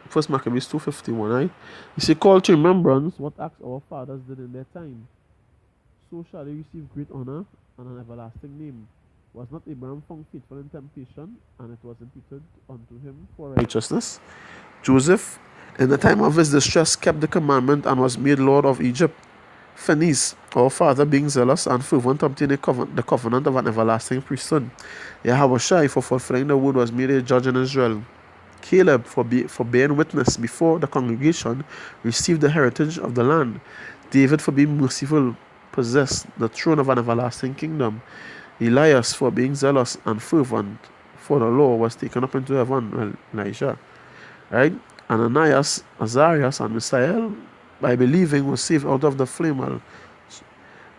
First Maccabees 2:51, right? You see, call to remembrance what acts our fathers did in their time. So shall they receive great honor and an everlasting name. Was not Abraham found faithful in temptation, and it was imputed unto him for righteousness? Joseph, in the time of his distress, kept the commandment and was made Lord of Egypt. Phineas, our father, being zealous and fervent, obtained the covenant of an everlasting priesthood. Yahushua, for fulfilling the word, was made a judge in Israel. Caleb, for bearing witness before the congregation, received the heritage of the land. David, for being merciful, possessed the throne of an everlasting kingdom. Elias, for being zealous and fervent for the law, was taken up into heaven. Well, Elijah, right? Ananias, Azarias, and Misael, by believing, was saved out of the flame. Well,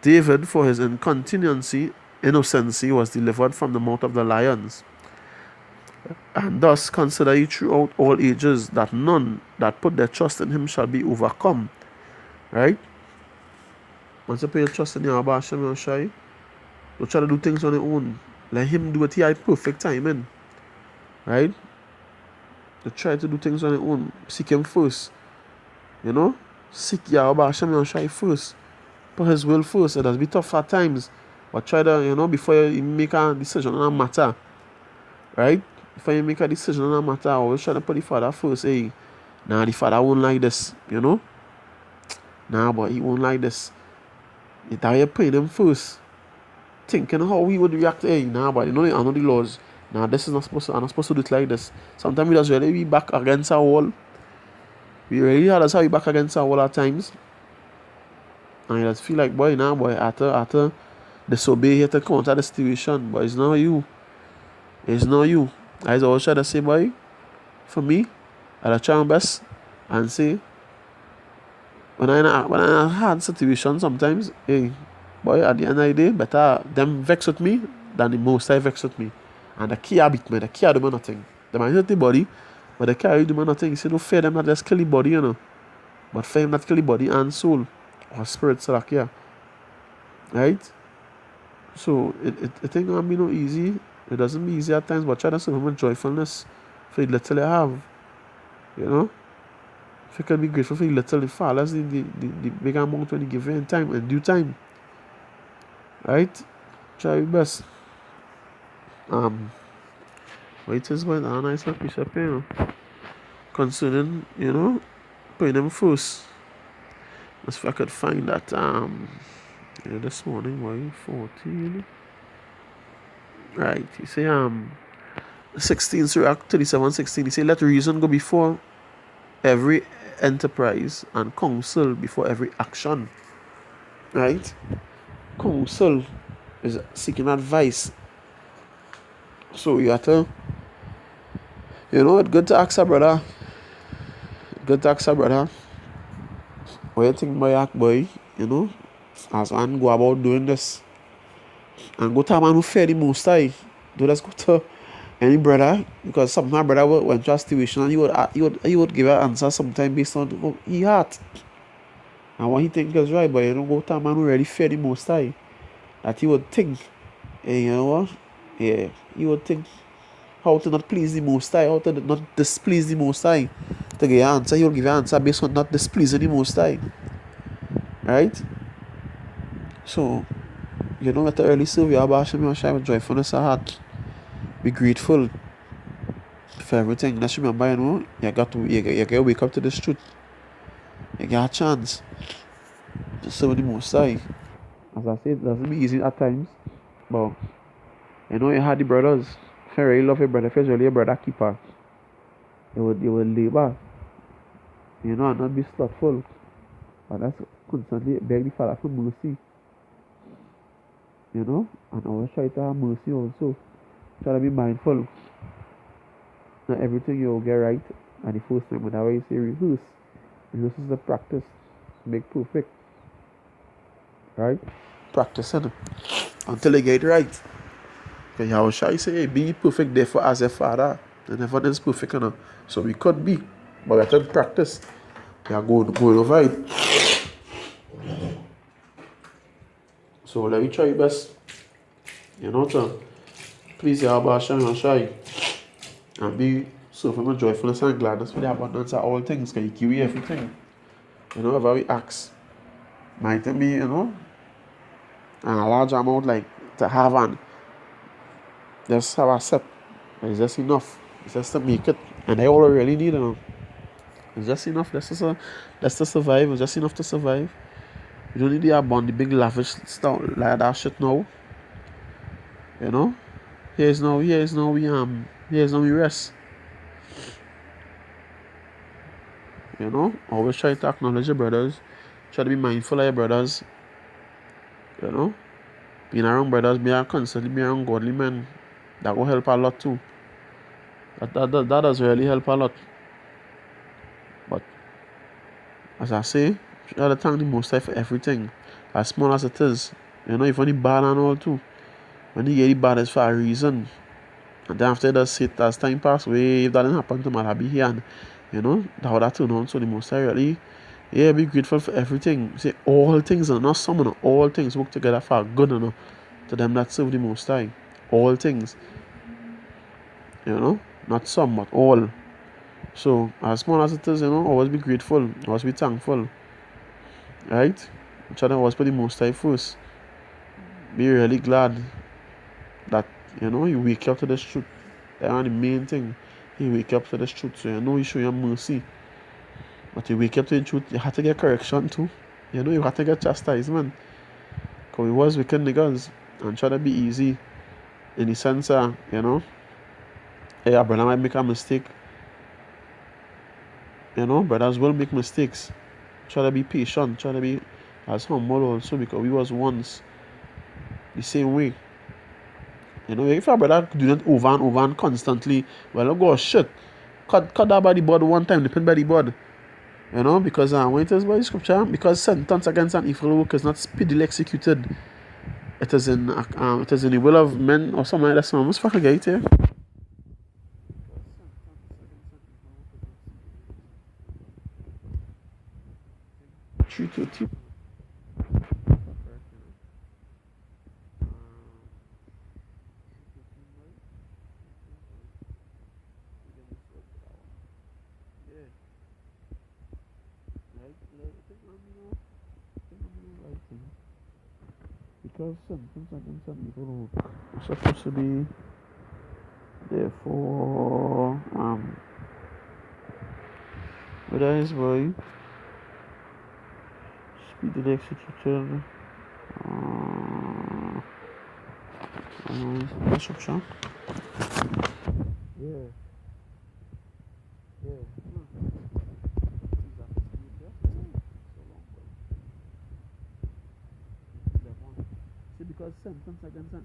David, for his innocency, was delivered from the mouth of the lions. And thus consider ye throughout all ages that none that put their trust in him shall be overcome. Right? Once you put your trust in Yahweh Hashem Yoshai, don't try to do things on your own. Let him do it here at perfect timing. Right? Don't try to do things on your own. Seek him first. You know? Seek Yahweh Hashem Yoshai first. Put his will first. It does be tough at times. But try to, before you make a decision on a matter. Right? Before you make a decision on a matter, always try to put the father first. Hey, nah, the father won't like this, Nah, but he won't like this. It's how you put him first. Thinking how he would react. Hey, nah, but I know the laws. Nah, this is not supposed to, I'm not supposed to do it like this. Sometimes we just really be back against our wall. We really had us how we back against our wall at times. And you just feel like, boy, after disobey, you have to counter the situation. But it's not you. It's not you. I always try to say, boy, for me, I try my best and say, when I in a hard situation sometimes, hey, boy, at the end of the day, better them vex with me than the most I vex with me. And the key beat me, the key do me nothing. They might hurt the body, but the key do me nothing. You see, don't fear them not just kill the body, but fear them not kill the body and soul or spirit, so like, yeah. Right? So, it ain't gonna be no easy. It doesn't be easy at times, but try to serve him with joyfulness for the little you have. If you can be grateful for the little, the far less the big amount when you give you in time, in due time. Right? Try your best. Wait is what a nice piece of paper. Concerning, putting them first. As if I could find that this morning, why 14. Right. You say 16 Sirach 37:16. You say let reason go before every enterprise and counsel before every action. Right? Counsel is seeking advice. So you have to, it's good to ask a brother. Good to ask a brother. What you think boy act boy, as one go about doing this. And go to a man who fear the most high. Don't just go to any brother, because some my brother went to a situation and he would give an answer sometimes based on what he had. And what he think is right, but you don't go to a man who really fear the most high. That he would think, and you know what? Yeah, he would think how to not please the most high, how to not displease the most high. To get an answer, he will give you an answer based on not displeasing the most high. Right? So, let the early serve Yahweh Hashem Yoshai with joyfulness of heart. Be grateful for everything. Let's remember, you got to wake up to this truth. You got a chance to serve the most high. As I said, it doesn't be easy at times. But you had the brothers. If you really love your brother, if you're really a brother keeper, you would labor. And not be slothful. But that's constantly beg the Father for mercy. And always try to have mercy also. Try to be mindful. Not everything you'll get right at the first time, but that way you say rehearse. Rehearse is the practice. Make perfect. Right? Practice it until you get it right. Because Yahushua say, hey, be perfect therefore as your Father. And everyone is perfect, So we could be. But we have to practice. We are going over it. So let me try your best. To please Yahweh Hashem Yoshai and be So from a joyfulness and gladness for the abundance of all things, can you give you everything? You know, whatever we ask. Might it be, you know, and a large amount like to have and just have a sip. It's just enough. It's just to make it. And they all really need it. It's just enough. That's to survive. It's just enough to survive. You don't need the abundant, big lavish stuff like that shit now. You know? Here's now we rest. You know? Always try to acknowledge your brothers. Try to be mindful of your brothers. You know? Being around brothers, constantly be around godly men. That will help a lot too. That does really help a lot. But as I say, try to thank the Most High for everything. As small as it is. You know, if only bad and all too. When you get the bad, it's for a reason. And then after that, sit as time pass away, if that didn't happen to me, I'll be here. And, you know, how that turned on. So the Most High really, yeah, be grateful for everything. Say all things, and not some, and all things work together for good, and to them that serve the Most High. All things. You know, not some, but all. So, as small as it is, you know, always be grateful, always be thankful. Right? Try to always put the Most High first. Be really glad that, you know, you wake up to this truth. That's the main thing. You wake up to this truth, so you know you show your mercy. But you wake up to the truth, you have to get correction too. You know, you have to get chastisement. Because we was wicked niggas and try to be easy in the sense of, you know, hey, a brother might make a mistake. You know, brothers will make mistakes. Try to be patient, try to be as humble also, because we was once the same way. You know, if a brother do that over and constantly, well, oh God, shit. Cut that by the bud one time, depend by the bud. You know, because when it is by the scripture, because sentence against an evil work is not speedily executed. It is in the will of men or something like that. So I almost fucking get it. 3:30. Because sentence against an evil work is supposed to be therefore whether his boy speedily executed instruction. Yeah. See, because sentence against an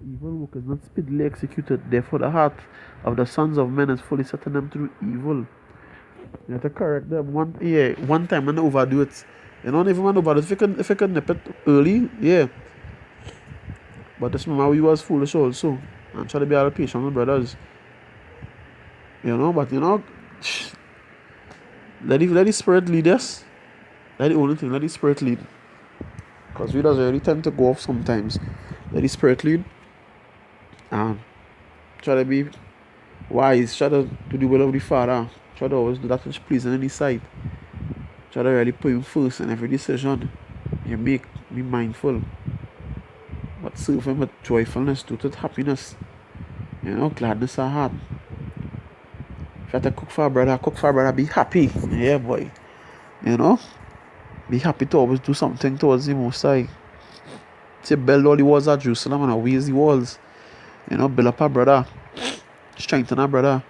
evil work is not speedily executed, therefore the heart of the sons of men is fully set on them through evil. You have to correct them one time and overdo it. You know, even when overdo it, if you can nip it early, yeah. But this mama we was foolish also. And try to be a little patient with brothers. You know, but you know, let the spirit lead us. That's the only thing, let the spirit lead. Because we does really tend to go off sometimes. Let the spirit lead. And try to be wise. Try to do the will of the Father. Try to always do that which pleasing in His sight. Try to really put Him first in every decision you make. Be mindful. But serve Him with joyfulness, do it with happiness. You know, gladness of heart. If you have to cook for a brother, be happy. Yeah, boy. You know? Be happy to always do something towards the Most High. Say, build all the walls at Jerusalem and raise the walls. You know, build up a brother. Strengthen a brother.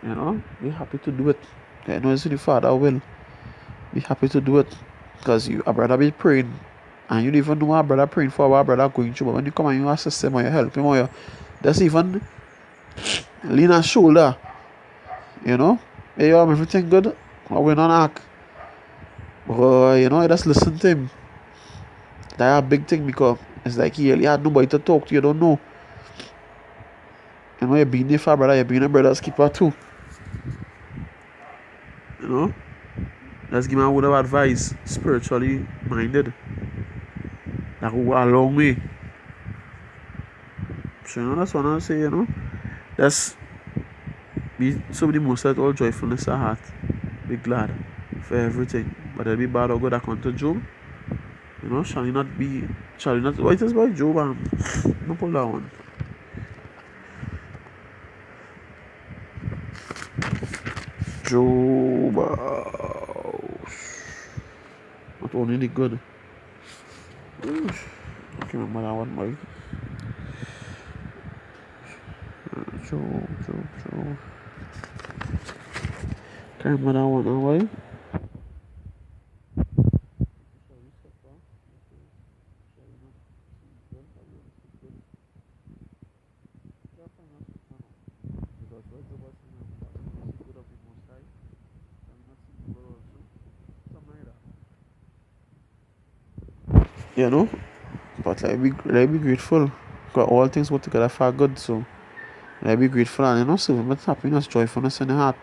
You know, be happy to do it. You know, it's the Father will. Be happy to do it. Because a brother be praying. And you don't even know what a brother praying for, what a brother going through. But when you come and you assist him or you help him or you just even lean on shoulder. You know? Hey, yo, everything good? What going on, act? But, you know, you just listen to him. That's a big thing because it's like he really had nobody to talk to. You don't know. You know, you're being there for a brother. You're being a brother's keeper too. You know? Let's give him a word of advice. Spiritually minded. That will go a long way. So, you know, that's what I say, you know. Let's be so the most let all joyfulness of heart. Be glad for everything. But it'll be bad or good according to Job. You know, shall you not what is by Job? No pull that one. Job, not only the good. I can't remember that one, boy. Job. Can't remember that one, boy. You know, but let be grateful. Because all things work together for good, so let be grateful and you know, so much happiness, joyfulness in the heart.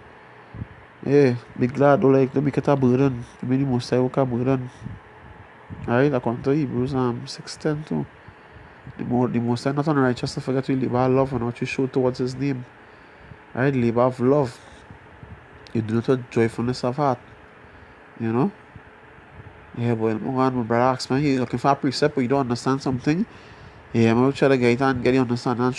Yeah, be glad, don't make it a burden. The many most I work a burden. Alright, according to Hebrews 6:10 too. The most I not unrighteous to forget to live our love and what you show towards his name. Alright, labor of love. You do not have joyfulness of heart. You know? Yeah, boy, my brother asked me, he looking for a precept, but you don't understand something. Yeah, I'm gonna try to get it and get you understand and